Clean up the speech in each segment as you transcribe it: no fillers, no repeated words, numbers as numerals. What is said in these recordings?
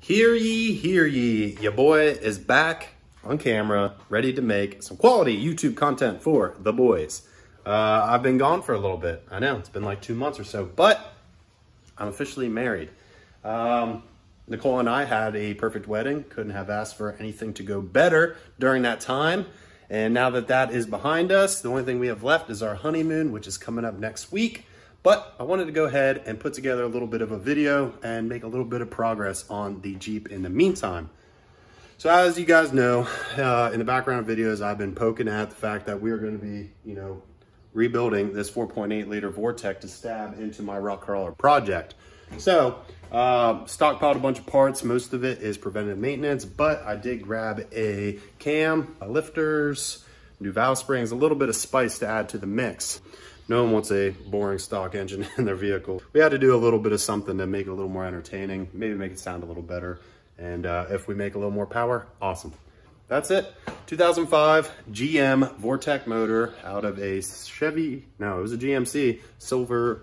Hear ye, your boy is back on camera, ready to make some quality YouTube content for the boys. I've been gone for a little bit. I know, it's been like 2 months or so, but I'm officially married. Nicole and I had a perfect wedding. Couldn't have asked for anything to go better during that time. And now that that is behind us, the only thing we have left is our honeymoon, which is coming up next week. But I wanted to go ahead and put together a little bit of a video and make a little bit of progress on the Jeep in the meantime. So as you guys know, in the background videos, I've been poking at the fact that we are going to be, rebuilding this 4.8 liter Vortec to stab into my rock crawler project. So stockpiled a bunch of parts. Most of it is preventative maintenance, but I did grab a cam, lifters, new valve springs, a little bit of spice to add to the mix. No one wants a boring stock engine in their vehicle. We had to do a little bit of something to make it a little more entertaining, maybe make it sound a little better. And if we make a little more power, awesome. That's it. 2005 GM Vortec motor out of a Chevy, no, it was a GMC Silver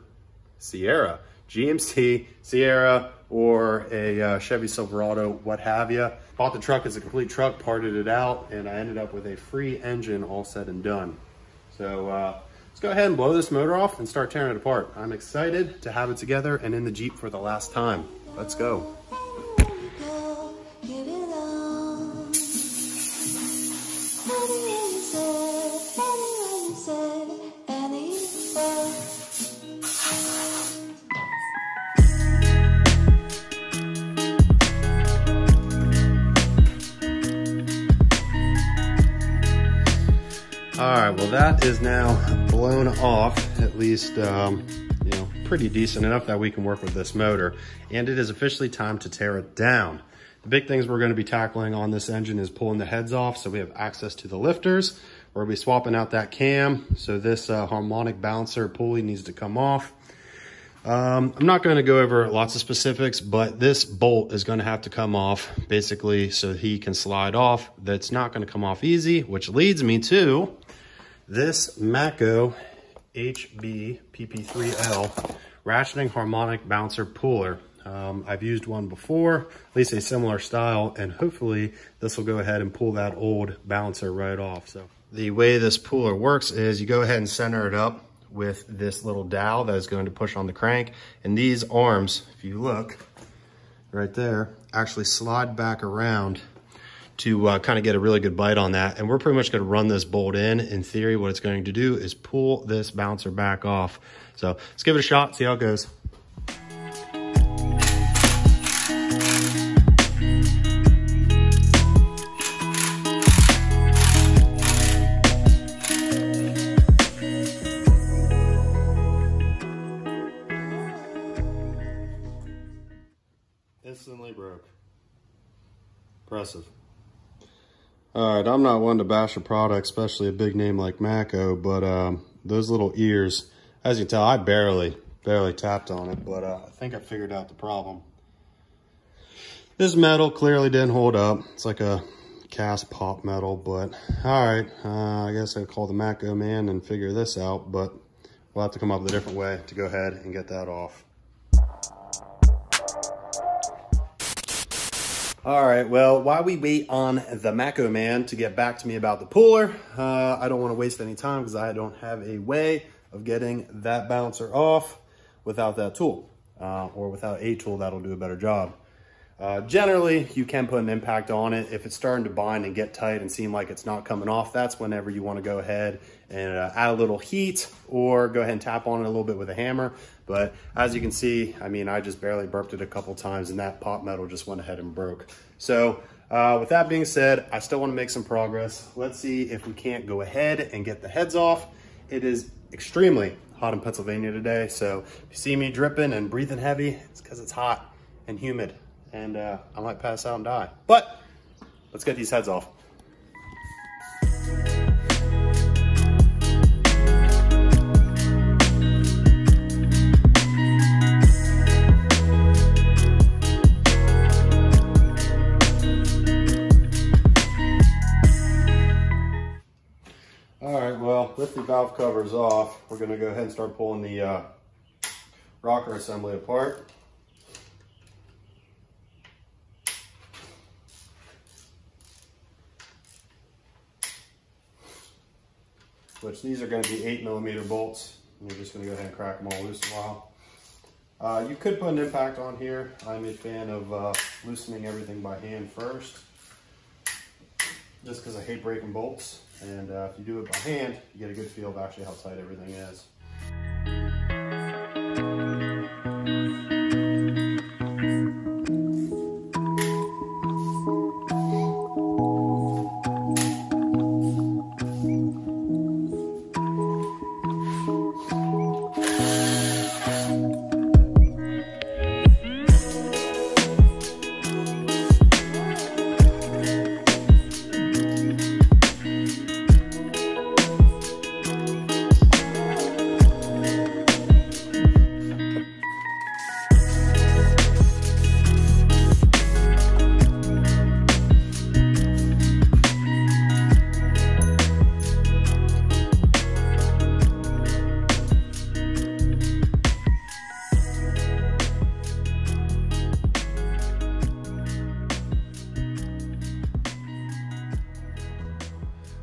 Sierra. GMC Sierra or a Chevy Silverado, what have you. Bought the truck as a complete truck, parted it out, and I ended up with a free engine all said and done. So let's go ahead and blow this motor off and start tearing it apart. I'm excited to have it together and in the Jeep for the last time. Let's go. All right, well that is now blown off, at least, pretty decent enough that we can work with this motor. And it is officially time to tear it down. The big things we're gonna be tackling on this engine is pulling the heads off so we have access to the lifters. We're gonna be swapping out that cam. So this harmonic balancer pulley needs to come off. I'm not going to go over lots of specifics, but this bolt is going to have to come off basically so he can slide off. That's not going to come off easy, which leads me to this Mako HB PP.1 ratcheting harmonic bouncer puller. I've used one before, at least a similar style, and hopefully this will go ahead and pull that old bouncer right off. So the way this puller works is you go ahead and center it up with this little dowel that is going to push on the crank. And these arms, if you look right there, actually slide back around to kind of get a really good bite on that. And we're pretty much going to run this bolt in. In theory, what it's going to do is pull this bouncer back off. So let's give it a shot, see how it goes. Instantly broke. Impressive. All right, I'm not one to bash a product, especially a big name like Mako, but those little ears, as you can tell, I barely tapped on it, but I think I figured out the problem. This metal clearly didn't hold up. It's like a cast pop metal, but all right, I guess I'll call the Mako man and figure this out, but we'll have to come up with a different way to go ahead and get that off. All right, well, while we wait on the Mako man to get back to me about the puller, I don't want to waste any time because I don't have a way of getting that bouncer off without that tool, or without a tool that'll do a better job. Generally, you can put an impact on it. If it's starting to bind and get tight and seem like it's not coming off, that's whenever you want to go ahead and add a little heat or go ahead and tap on it a little bit with a hammer. But as you can see, I mean, I just barely burped it a couple times and that pop metal just went ahead and broke. So with that being said, I still want to make some progress. Let's see if we can't go ahead and get the heads off. It is extremely hot in Pennsylvania today. So if you see me dripping and breathing heavy, it's because it's hot and humid. And I might pass out and die. But let's get these heads off. All right, well, with the valve covers off, we're gonna go ahead and start pulling the rocker assembly apart. which these are going to be 8mm bolts. And you're just going to go ahead and crack them all loose a while. You could put an impact on here. I'm a fan of loosening everything by hand first, just because I hate breaking bolts. And if you do it by hand, you get a good feel of actually how tight everything is.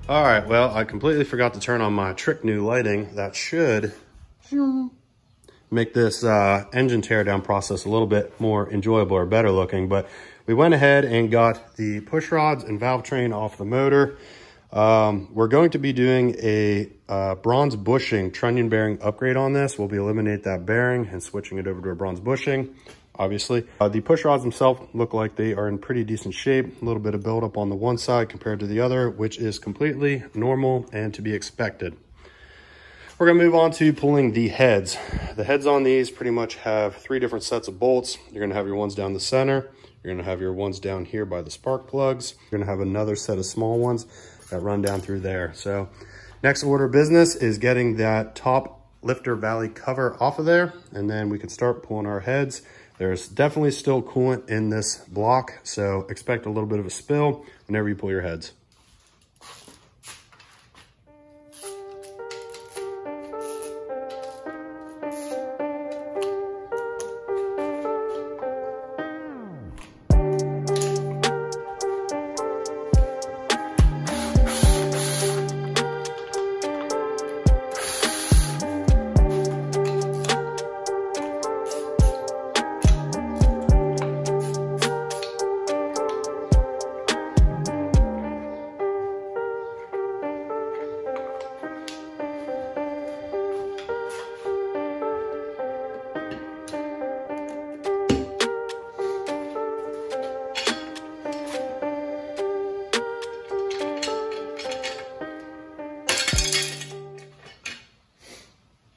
All right, well, I completely forgot to turn on my trick new lighting. That should make this engine teardown process a little bit more enjoyable or better looking. But we went ahead and got the push rods and valve train off the motor. We're going to be doing a bronze bushing trunnion bearing upgrade on this. We'll be eliminating that bearing and switching it over to a bronze bushing. Obviously, the push rods themselves look like they are in pretty decent shape. A little bit of buildup on the one side compared to the other, which is completely normal and to be expected. We're gonna move on to pulling the heads. The heads on these pretty much have 3 different sets of bolts. You're gonna have your ones down the center. You're gonna have your ones down here by the spark plugs. You're gonna have another set of small ones that run down through there. So next order of business is getting that top lifter valley cover off of there, and then we can start pulling our heads. There's definitely still coolant in this block, so expect a little bit of a spill whenever you pull your heads.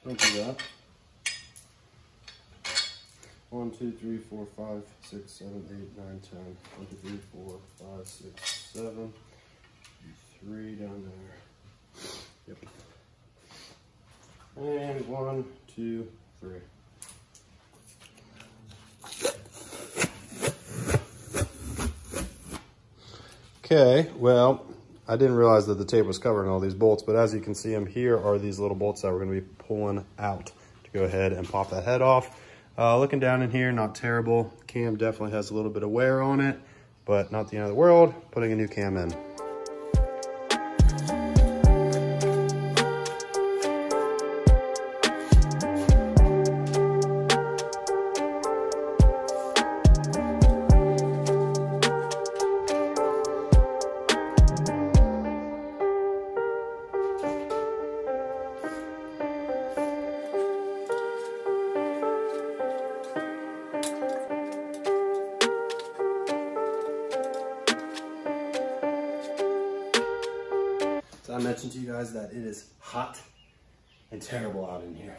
Don't do that. 1, 2, 3, 4, 5, 6, 7, 8, 9, 10. 1, 2, 3, 4, 5, 6, 7. 3 down there. Yep. And 1, 2, 3. Okay, well, I didn't realize that the tape was covering all these bolts, but as you can see them, here are these little bolts that we're going to be pulling out to go ahead and pop that head off. Looking down in here, not terrible. Cam definitely has a little bit of wear on it, but not the end of the world. Putting a new cam in. I mentioned to you guys that it is hot and terrible out in here.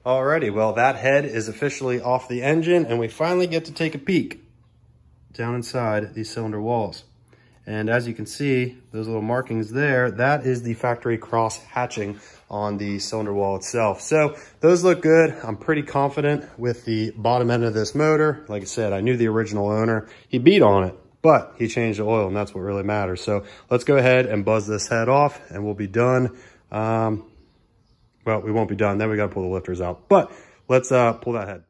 Alrighty, well, that head is officially off the engine, and we finally get to take a peek down inside these cylinder walls. And as you can see, those little markings there, that is the factory cross hatching on the cylinder wall itself. So those look good. I'm pretty confident with the bottom end of this motor. Like I said, I knew the original owner. He beat on it, but he changed the oil, and that's what really matters. So let's go ahead and buzz this head off, and we'll be done. Well, we won't be done. Then we got to pull the lifters out. But let's pull that head.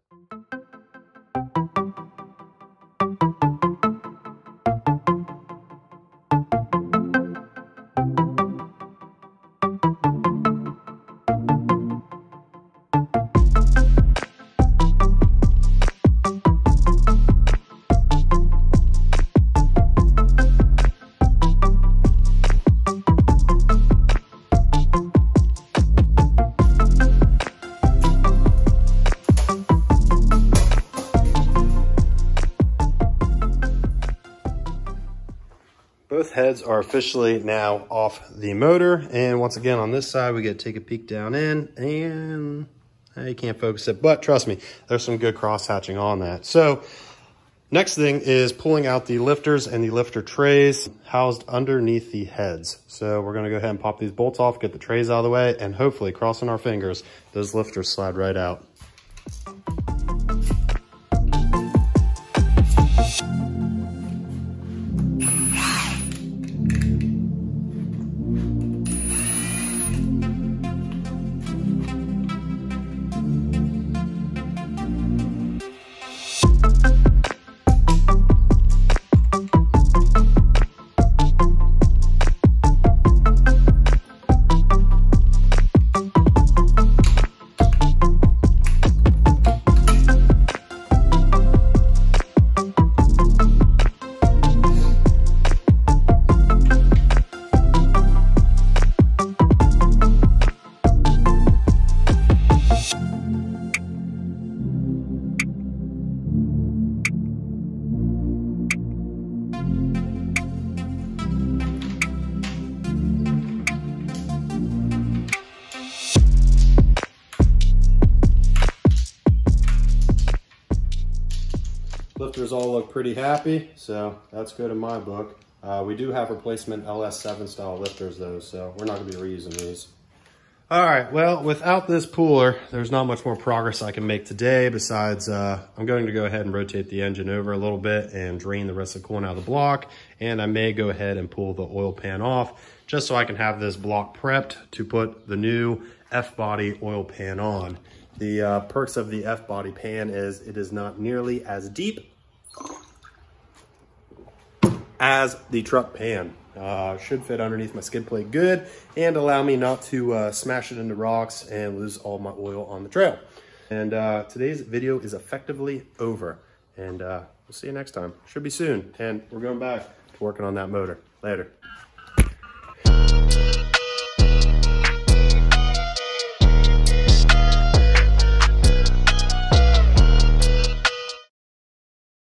Both heads are officially now off the motor. And once again, on this side, we get to take a peek down in, and you can't focus it, but trust me, there's some good cross hatching on that. So next thing is pulling out the lifters and the lifter trays housed underneath the heads. So we're gonna go ahead and pop these bolts off, get the trays out of the way, and hopefully, crossing our fingers, those lifters slide right out. Lifters all look pretty happy, so that's good in my book. We do have replacement LS7 style lifters though, so we're not gonna be reusing these. All right, well, without this pooler, there's not much more progress I can make today besides I'm going to go ahead and rotate the engine over a little bit and drain the rest of the coolant out of the block. And I may go ahead and pull the oil pan off just so I can have this block prepped to put the new F-body oil pan on. The perks of the F-body pan is it is not nearly as deep as the truck pan. Should fit underneath my skid plate good and allow me not to smash it into rocks and lose all my oil on the trail. And today's video is effectively over, and we'll see you next time. Should be soon, and we're going back to working on that motor. Later.